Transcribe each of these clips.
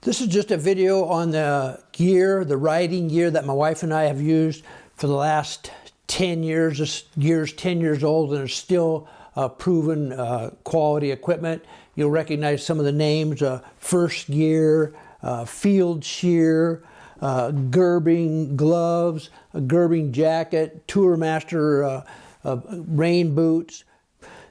This is just a video on the gear, the riding gear that my wife and I have used for the last 10 years. This gear is 10 years old and it's still proven quality equipment. You'll recognize some of the names: First Gear, Field Shear, Gerbing gloves, a Gerbing jacket, Tourmaster rain boots.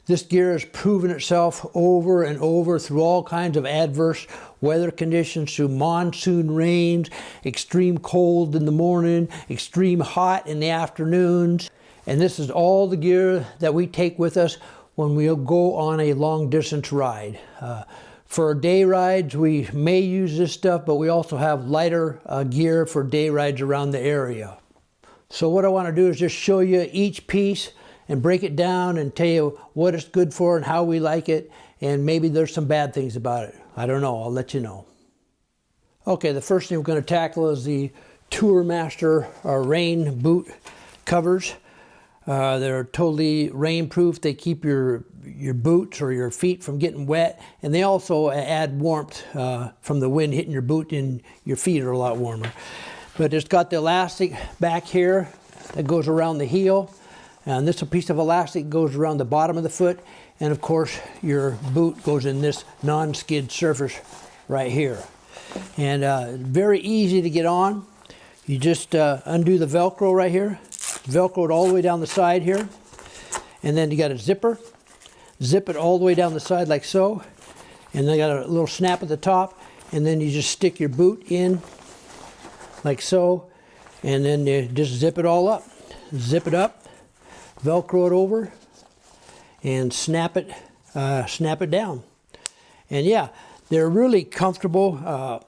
This gear has proven itself over and over through all kinds of adverse weather conditions, through monsoon rains, extreme cold in the morning, extreme hot in the afternoons. And this is all the gear that we take with us when we go on a long distance ride. For day rides, we may use this stuff, but we also have lighter gear for day rides around the area. So what I want to do is just show you each piece and break it down and tell you what it's good for and how we like it, and maybe there's some bad things about it. I don't know, I'll let you know. Okay, the first thing we're going to tackle is the Tourmaster rain boot covers. They're totally rainproof. They keep your boots or your feet from getting wet, and they also add warmth from the wind hitting your boot, and your feet are a lot warmer. But it's got the elastic back here that goes around the heel. And this piece of elastic goes around the bottom of the foot, and of course your boot goes in this non-skid surface right here. And very easy to get on. You just undo the Velcro right here, Velcro it all the way down the side here, and then you got a zipper. Zip it all the way down the side like so, and then got a little snap at the top, and then you just stick your boot in like so, and then you just zip it all up. Zip it up. Velcro it over and snap it down. And yeah, they're really comfortable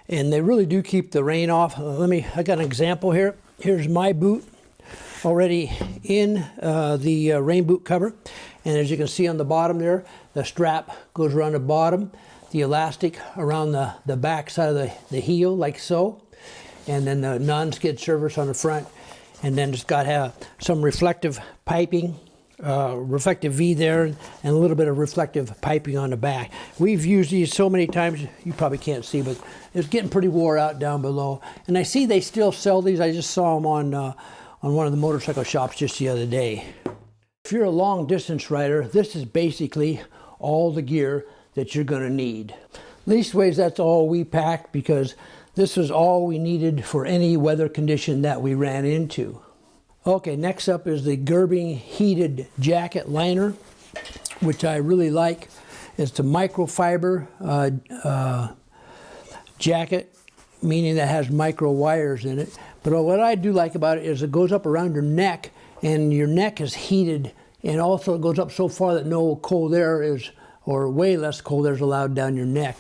and they really do keep the rain off. I got an example here. Here's my boot already in the rain boot cover, and as you can see on the bottom there, the strap goes around the bottom, the elastic around the back side of the heel like so, and then the non-skid surface on the front. And then it's got some reflective piping, reflective V there, and a little bit of reflective piping on the back. We've used these so many times, you probably can't see, but it's getting pretty wore out down below. And I see they still sell these. I just saw them on one of the motorcycle shops just the other day. If you're a long distance rider, this is basically all the gear that you're gonna need. Leastways, that's all we packed, because this was all we needed for any weather condition that we ran into. Okay, next up is the Gerbing heated jacket liner, which I really like. It's a microfiber jacket, meaning that has micro wires in it. But what I do like about it is it goes up around your neck, and your neck is heated, and also it goes up so far that no cold air is, or way less cold air is allowed down your neck.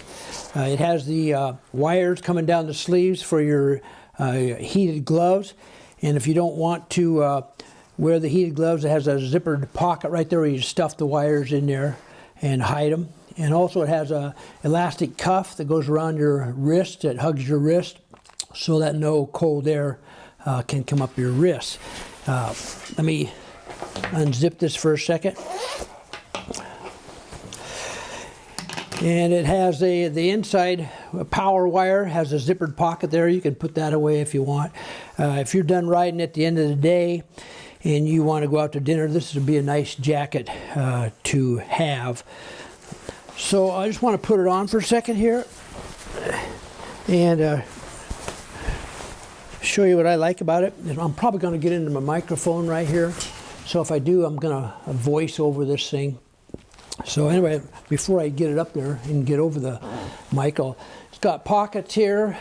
It has the wires coming down the sleeves for your heated gloves. And if you don't want to wear the heated gloves, it has a zippered pocket right there where you stuff the wires in there and hide them. And also it has a elastic cuff that goes around your wrist, that hugs your wrist, so that no cold air can come up your wrist. Let me unzip this for a second. And it has the inside power wire, has a zippered pocket there. You can put that away if you want. If you're done riding at the end of the day and you want to go out to dinner, this would be a nice jacket to have. So I just want to put it on for a second here and show you what I like about it. I'm probably going to get into my microphone right here. So if I do, I'm going to voice over this thing. So anyway, before I get it up there and get over the mic, it's got pockets here,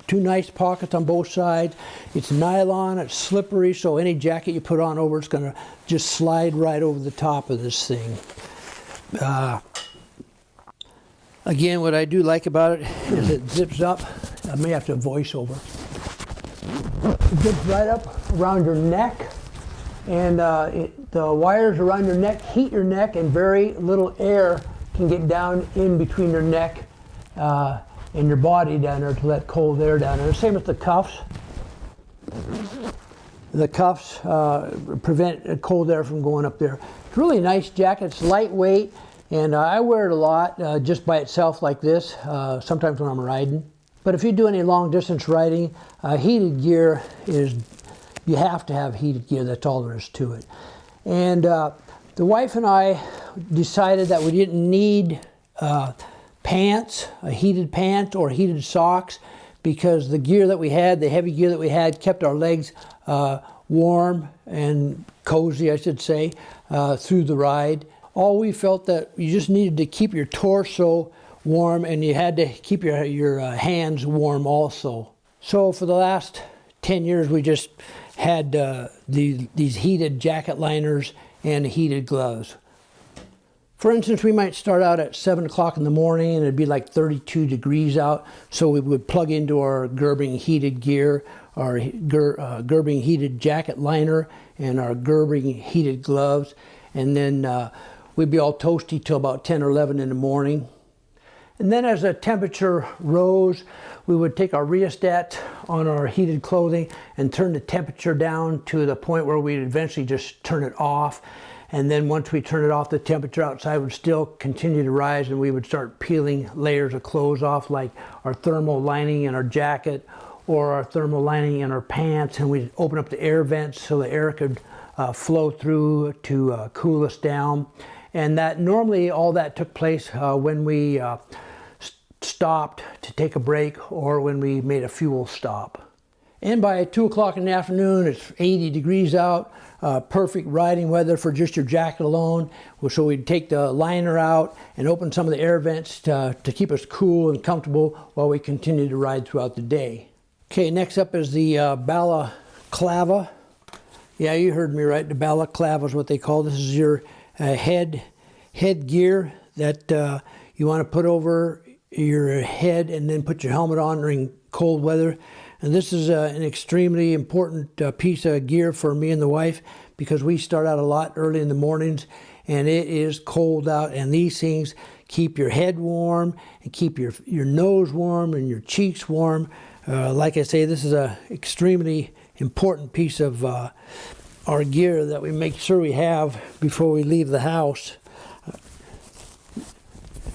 two nice pockets on both sides. It's nylon, it's slippery, so any jacket you put on over, it's going to just slide right over the top of this thing. Again, what I do like about it is it zips up. I may have to voice over. It zips right up around your neck. And the wires around your neck heat your neck, and very little air can get down in between your neck and your body down there to let cold air down there. Same with the cuffs. The cuffs prevent cold air from going up there. It's a really nice jacket. It's lightweight. And I wear it a lot just by itself like this, sometimes when I'm riding. But if you do any long distance riding, heated gear is, you have to have heated gear, that's all there is to it. And the wife and I decided that we didn't need pants, a heated pants or heated socks, because the gear that we had, the heavy gear that we had, kept our legs warm and cozy, I should say, through the ride. All we felt that you just needed to keep your torso warm, and you had to keep your hands warm also. So for the last 10 years, we just had these heated jacket liners and heated gloves. For instance, we might start out at 7 o'clock in the morning and it'd be like 32 degrees out. So we would plug into our Gerbing heated gear, our Gerbing heated jacket liner, and our Gerbing heated gloves. And then we'd be all toasty till about 10 or 11 in the morning. And then as the temperature rose, we would take our rheostat on our heated clothing and turn the temperature down to the point where we'd eventually just turn it off. And then once we turn it off, the temperature outside would still continue to rise, and we would start peeling layers of clothes off, like our thermal lining in our jacket or our thermal lining in our pants, and we'd open up the air vents so the air could flow through to cool us down. And that normally all that took place when we stopped to take a break or when we made a fuel stop. And by 2 o'clock in the afternoon, it's 80 degrees out, perfect riding weather for just your jacket alone. So we'd take the liner out and open some of the air vents to keep us cool and comfortable while we continue to ride throughout the day. Okay, next up is the Balaclava. Yeah, you heard me right, the Balaclava is what they call this. Is your head gear that you want to put over your head and then put your helmet on during cold weather. And this is an extremely important piece of gear for me and the wife, because we start out a lot early in the mornings and it is cold out, and these things keep your head warm and keep your nose warm and your cheeks warm. Like I say, this is an extremely important piece of our gear that we make sure we have before we leave the house.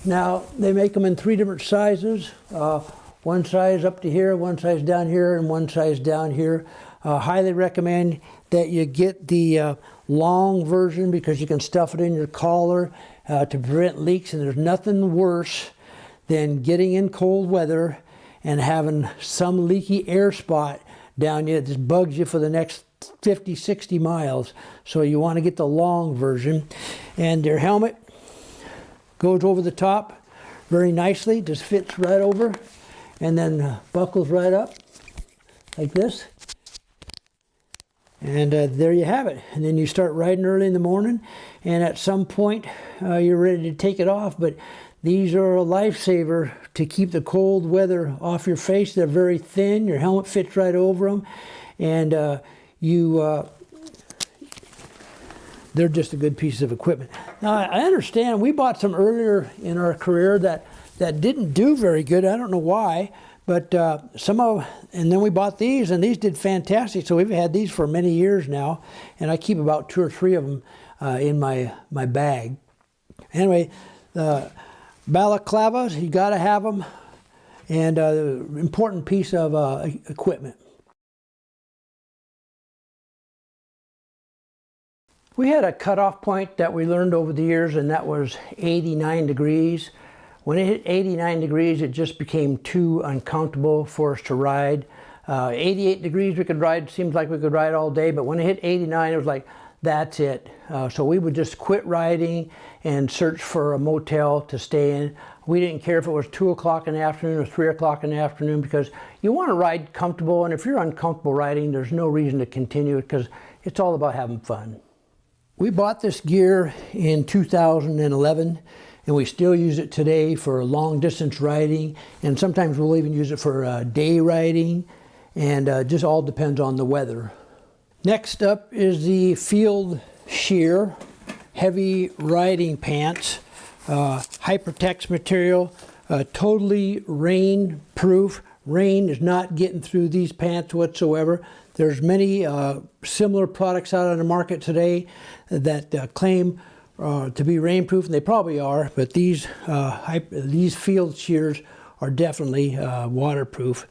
Now, they make them in 3 different sizes. One size up to here, one size down here, and one size down here. Highly recommend that you get the long version, because you can stuff it in your collar to prevent leaks. And there's nothing worse than getting in cold weather and having some leaky air spot down you that just bugs you for the next 50, 60 miles. So you want to get the long version. And your helmet goes over the top very nicely, just fits right over, and then buckles right up like this. And there you have it. And then you start riding early in the morning, and at some point you're ready to take it off. But these are a lifesaver to keep the cold weather off your face. They're very thin. Your helmet fits right over them, and they're just a good piece of equipment. Now, I understand we bought some earlier in our career that didn't do very good. I don't know why, but and then we bought these, and these did fantastic. So we've had these for many years now, and I keep about 2 or 3 of them in my bag. Anyway, the balaclavas, you got to have them, and important piece of equipment. We had a cutoff point that we learned over the years, and that was 89 degrees. When it hit 89 degrees, it just became too uncomfortable for us to ride. 88 degrees we could ride, seems like we could ride all day, but when it hit 89, it was like, that's it. So we would just quit riding and search for a motel to stay in. We didn't care if it was 2 o'clock in the afternoon or 3 o'clock in the afternoon, because you want to ride comfortable, and if you're uncomfortable riding, there's no reason to continue it, because it's all about having fun. We bought this gear in 2011, and we still use it today for long distance riding, and sometimes we'll even use it for day riding, and just all depends on the weather. Next up is the Field Sheer heavy riding pants, Hypertex material, totally rain proof. Rain is not getting through these pants whatsoever. There's many similar products out on the market today that claim to be rainproof, and they probably are, but these field shears are definitely waterproof.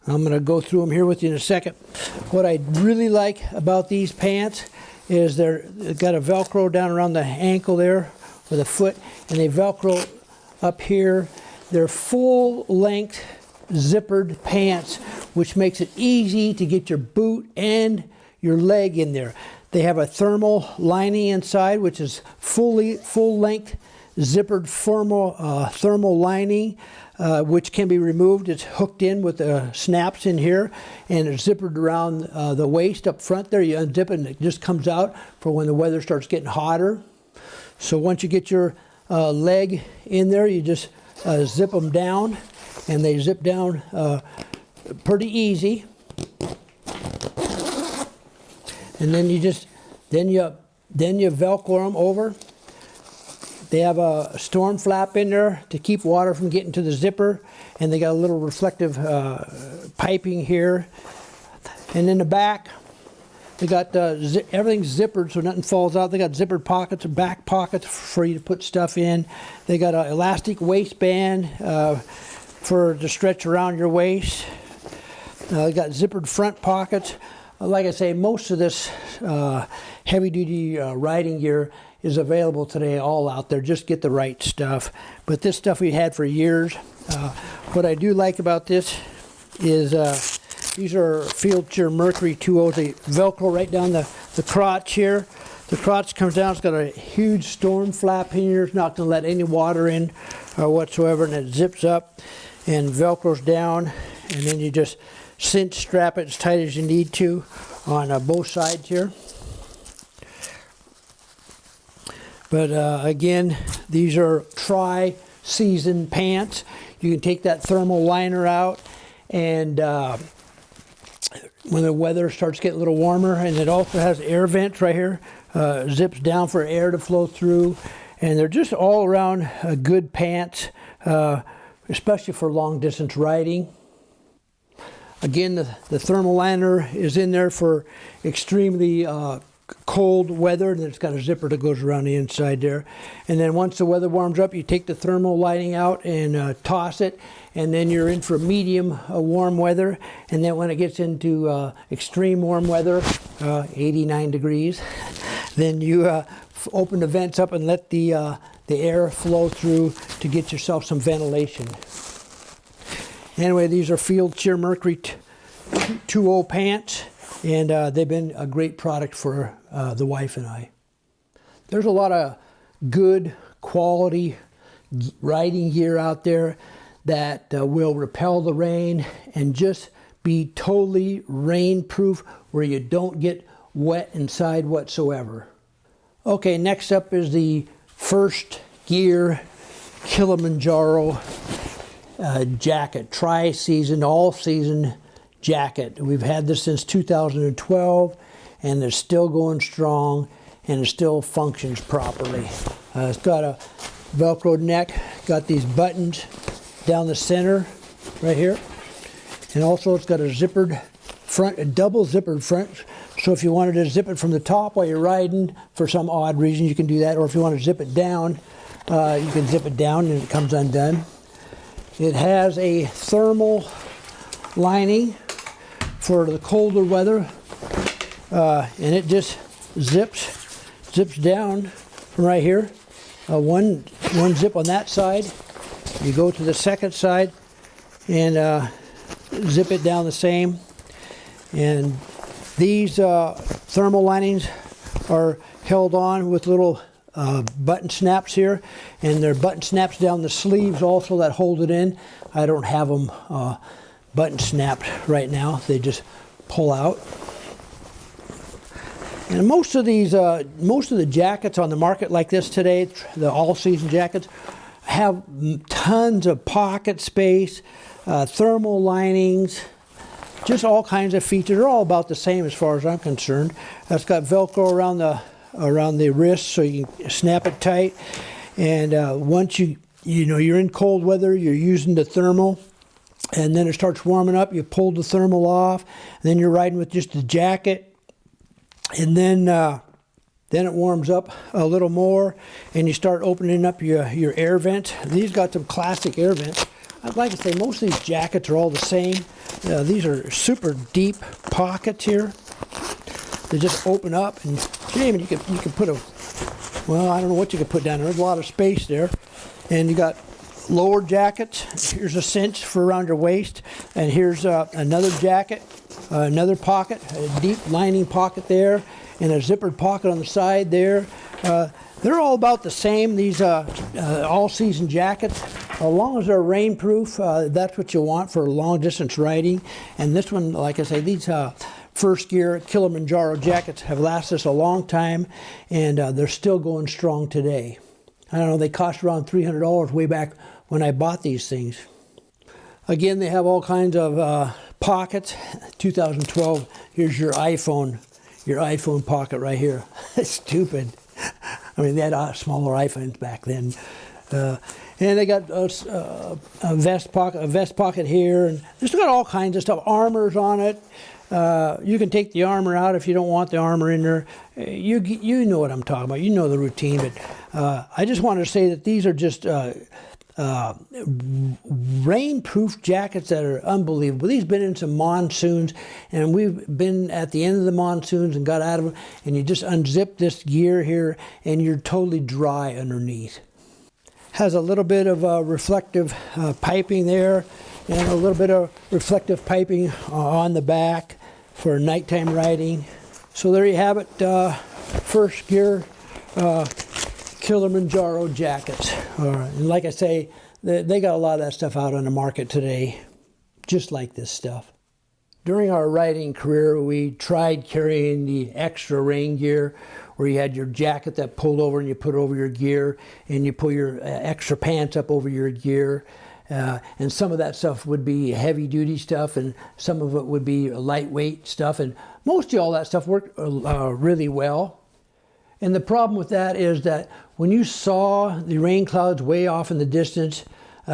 I'm going to go through them here with you in a second. What I really like about these pants is they've got a Velcro down around the ankle there, or the foot, and they Velcro up here. They're full-length zippered pants, which makes it easy to get your boot and your leg in there. They have a thermal lining inside, which is full-length zippered thermal lining, which can be removed. It's hooked in with the snaps in here, and it's zippered around the waist up front there. You unzip it, and it just comes out for when the weather starts getting hotter. So once you get your leg in there, you just zip them down, and they zip down pretty easy. And then you Velcro them over. They have a storm flap in there to keep water from getting to the zipper, and they got a little reflective piping here. And in the back, they got everything's zippered so nothing falls out. They got zippered pockets and back pockets for you to put stuff in. They got an elastic waistband to stretch around your waist. They got zippered front pockets. Like I say, most of this heavy-duty riding gear is available today all out there. Just get the right stuff. But this stuff we had for years. What I do like about this is these are Field Shear Mercury 2.0s. They Velcro right down the crotch here. The crotch comes down. It's got a huge storm flap in here. It's not going to let any water in whatsoever. And it zips up and Velcros down. And then you just cinch strap it as tight as you need to on both sides here. But again, these are tri-season pants. You can take that thermal liner out, and when the weather starts getting a little warmer, and it also has air vents right here, zips down for air to flow through, and they're just all around good pants, especially for long distance riding. Again, the thermal liner is in there for extremely cold weather, and it's got a zipper that goes around the inside there. And then once the weather warms up, you take the thermal lining out and toss it, and then you're in for medium warm weather. And then when it gets into extreme warm weather, 89 degrees, then you open the vents up and let the air flow through to get yourself some ventilation. Anyway, these are Field Shear Mercury 2.0 pants, and they've been a great product for the wife and I. There's a lot of good quality riding gear out there that will repel the rain and just be totally rainproof where you don't get wet inside whatsoever. Okay, next up is the First Gear Kilimanjaro jacket, tri-season, all-season jacket. We've had this since 2012, and they're still going strong, and it still functions properly. It's got a Velcro neck, got these buttons down the center right here, and also it's got a zippered front, a double zippered front. So if you wanted to zip it from the top while you're riding, for some odd reason, you can do that. Or if you want to zip it down, you can zip it down and it comes undone. It has a thermal lining for the colder weather, and it just zips down from right here. One zip on that side. You go to the second side and zip it down the same. And these thermal linings are held on with little button snaps here, and there are button snaps down the sleeves also that hold it in. I don't have them button snapped right now. They just pull out. And most of the jackets on the market like this today, the all-season jackets, have tons of pocket space, thermal linings, just all kinds of features. They're all about the same as far as I'm concerned. It's got Velcro around the wrist so you can snap it tight. And once you're in cold weather, you're using the thermal, and then it starts warming up, you pull the thermal off, and then you're riding with just the jacket. And then Then it warms up a little more, and you start opening up your air vent. These got some classic air vents. I'd like to say most of these jackets are all the same. These are super deep pockets here. They just open up, and you can put a, well, I don't know what you could put down there. There's a lot of space there. And you got lower jackets. Here's a cinch for around your waist, and here's another jacket, another pocket, a deep lining pocket there, and a zippered pocket on the side there. They're all about the same, these all-season jackets. As long as they're rainproof, that's what you want for long distance riding. And this one, like I say, these first gear Kilimanjaro jackets have lasted us a long time, and they're still going strong today. I don't know, they cost around $300 way back when I bought these things. Again, they have all kinds of pockets. 2012, here's your iPhone pocket right here. It's stupid. I mean, they had smaller iPhones back then. And they got a vest pocket here, and just got all kinds of stuff. Armors on it. You can take the armor out if you don't want the armor in there. You know what I'm talking about. You know the routine. But I just wanted to say that these are just rainproof jackets that are unbelievable. These have been in some monsoons, and we've been at the end of the monsoons and got out of them, and you just unzip this gear here, and you're totally dry underneath. Has a little bit of reflective piping there, and a little bit of reflective piping on the back for nighttime riding. So there you have it, first gear Kilimanjaro jackets. And like I say, they got a lot of that stuff out on the market today, just like this stuff. During our riding career, we tried carrying the extra rain gear, where you had your jacket that pulled over and you put over your gear, and you pull your extra pants up over your gear. And some of that stuff would be heavy duty stuff, and some of it would be lightweight stuff, and mostly all that stuff worked really well. And the problem with that is that when you saw the rain clouds way off in the distance,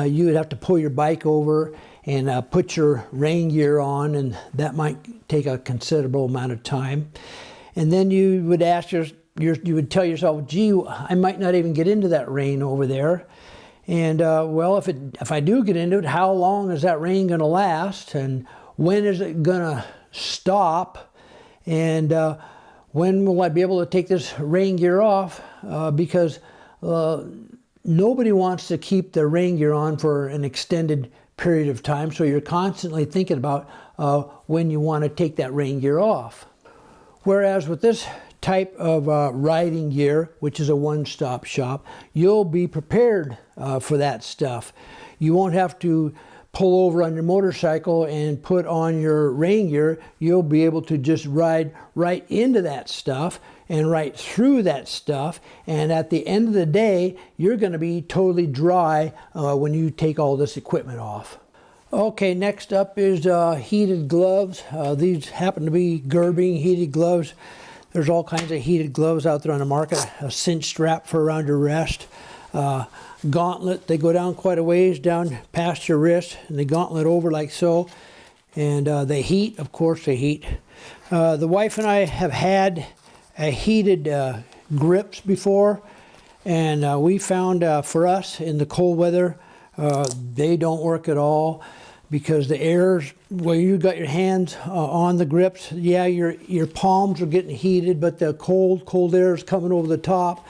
you would have to pull your bike over and put your rain gear on, and that might take a considerable amount of time. And then you would ask you would tell yourself, gee, I might not even get into that rain over there. And well, if I do get into it, how long is that rain going to last? And when is it going to stop? And when will I be able to take this rain gear off? Because nobody wants to keep their rain gear on for an extended period of time. So you're constantly thinking about when you want to take that rain gear off. Whereas with this type of riding gear, which is a one-stop shop, you'll be prepared for that stuff. You won't have to pull over on your motorcycle and put on your rain gear. You'll be able to just ride right into that stuff and right through that stuff, and at the end of the day, you're going to be totally dry when you take all this equipment off. Okay, next up is heated gloves. These happen to be Gerbing heated gloves. There's all kinds of heated gloves out there on the market. A cinch strap for around your wrist. Gauntlet, they go down quite a ways, down past your wrist, and they gauntlet over like so. And they heat, of course they heat. The wife and I have had heated grips before, and we found for us in the cold weather, they don't work at all. Because the air, where you got your hands on the grips, yeah, your palms are getting heated, but the cold air is coming over the top,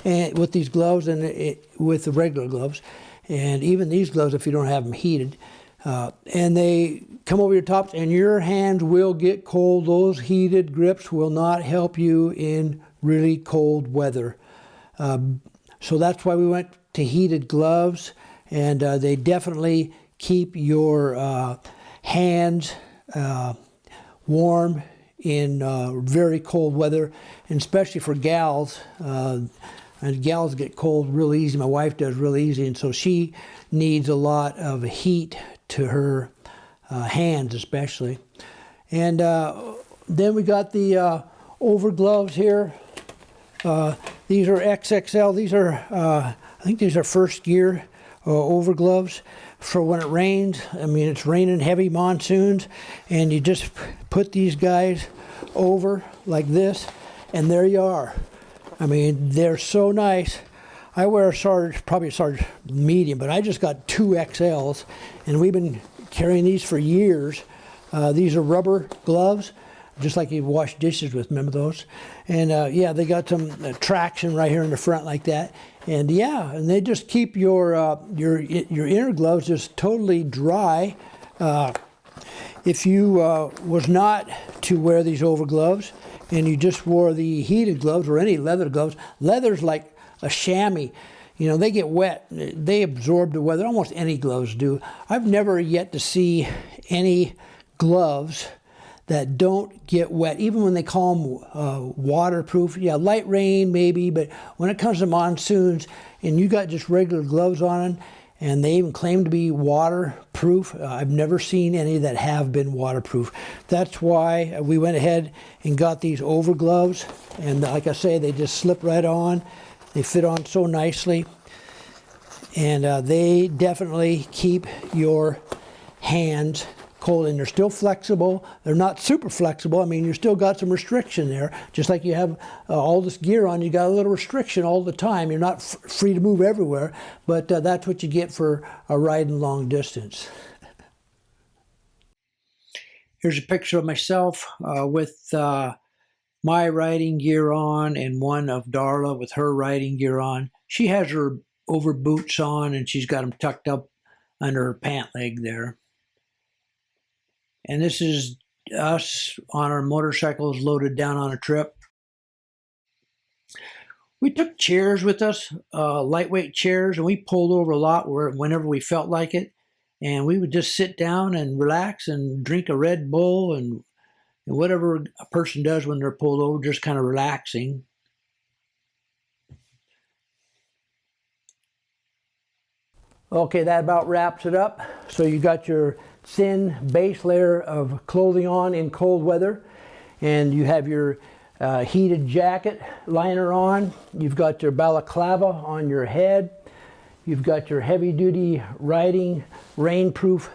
and with these gloves and with the regular gloves, and even these gloves if you don't have them heated, and they come over your tops, and your hands will get cold. Those heated grips will not help you in really cold weather. So that's why we went to heated gloves, and they definitely keep your hands warm in very cold weather, and especially for gals. And gals get cold real easy. My wife does real easy, and so she needs a lot of heat to her hands especially. And then we got the over gloves here. These are XXL. These are, I think these are first gear over gloves for when it rains. I mean, it's raining heavy monsoons, and you just put these guys over like this, and there you are. I mean, they're so nice. I wear probably a large medium, but I just got 2 XLs, and we've been carrying these for years. These are rubber gloves, just like you wash dishes with. Remember those? And yeah, they got some traction right here in the front like that. And yeah, and they just keep your inner gloves just totally dry. If you was not to wear these over gloves, and you just wore the heated gloves or any leather gloves, leather's like a chamois. You know, they get wet. They absorb the weather. Almost any gloves do. I've never yet to see any gloves that don't get wet, even when they call them waterproof. Yeah, light rain maybe, but when it comes to monsoons and you got just regular gloves on them, and they even claim to be waterproof, I've never seen any that have been waterproof. That's why we went ahead and got these over gloves, and like I say, they just slip right on. They fit on so nicely, and they definitely keep your hands cold, and they're still flexible. They're not super flexible. I mean, you still got some restriction there. Just like you have all this gear on, you got a little restriction all the time. You're not free to move everywhere, but that's what you get for a riding long distance. Here's a picture of myself with my riding gear on, and one of Darla with her riding gear on. She has her over boots on, and she's got them tucked up under her pant leg there. And this is us on our motorcycles loaded down on a trip. We took chairs with us, lightweight chairs, and we pulled over a lot whenever we felt like it. And we would just sit down and relax and drink a Red Bull and whatever a person does when they're pulled over, just kind of relaxing. Okay, that about wraps it up. So you got your thin base layer of clothing on in cold weather, and you have your heated jacket liner on. You've got your balaclava on your head. You've got your heavy-duty riding rainproof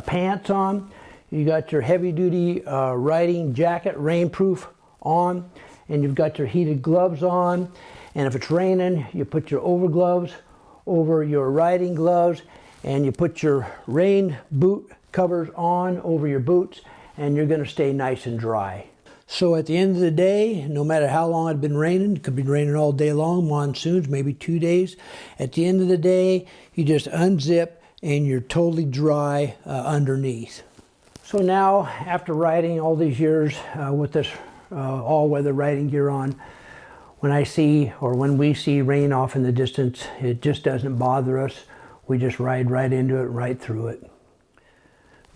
pants on. You got your heavy-duty riding jacket rainproof on, and you've got your heated gloves on. And if it's raining, you put your over gloves over your riding gloves, and you put your rain boot covers on over your boots, and you're going to stay nice and dry. So at the end of the day, no matter how long it's been raining, it could be raining all day long, monsoons, maybe 2 days. At the end of the day, you just unzip and you're totally dry underneath. So now, after riding all these years with this all-weather riding gear on, when I see, or when we see rain off in the distance, it just doesn't bother us. We just ride right into it, right through it.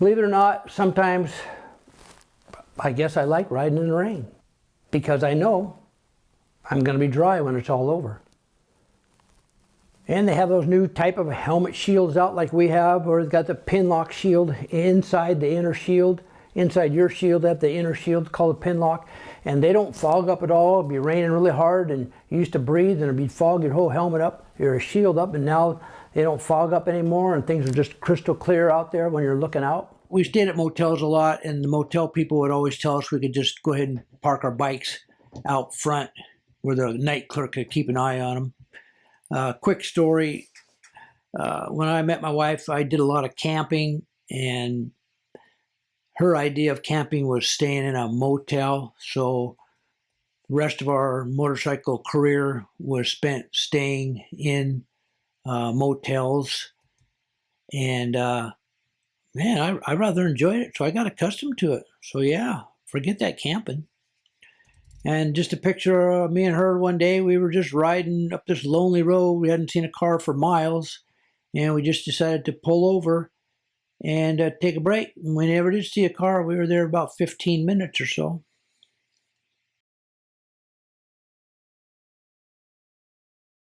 Believe it or not, sometimes I guess I like riding in the rain, because I know I'm going to be dry when it's all over. And they have those new type of helmet shields out like we have, or it's got the pin lock shield inside the inner shield. Inside your shield, they have the inner shield called a pin lock, and they don't fog up at all. It'd be raining really hard, and you used to breathe, and it'd be fog your whole helmet up, your shield up, and now they don't fog up anymore, and things are just crystal clear out there when you're looking out. We stayed at motels a lot, and the motel people would always tell us we could just go ahead and park our bikes out front where the night clerk could keep an eye on them. Quick story, when I met my wife, I did a lot of camping, and her idea of camping was staying in a motel. So the rest of our motorcycle career was spent staying in motels. And man, I rather enjoyed it. So I got accustomed to it. So yeah, forget that camping. And just a picture of me and her one day, we were just riding up this lonely road. We hadn't seen a car for miles. And we just decided to pull over and take a break. And we never did see a car. We were there about 15 minutes or so.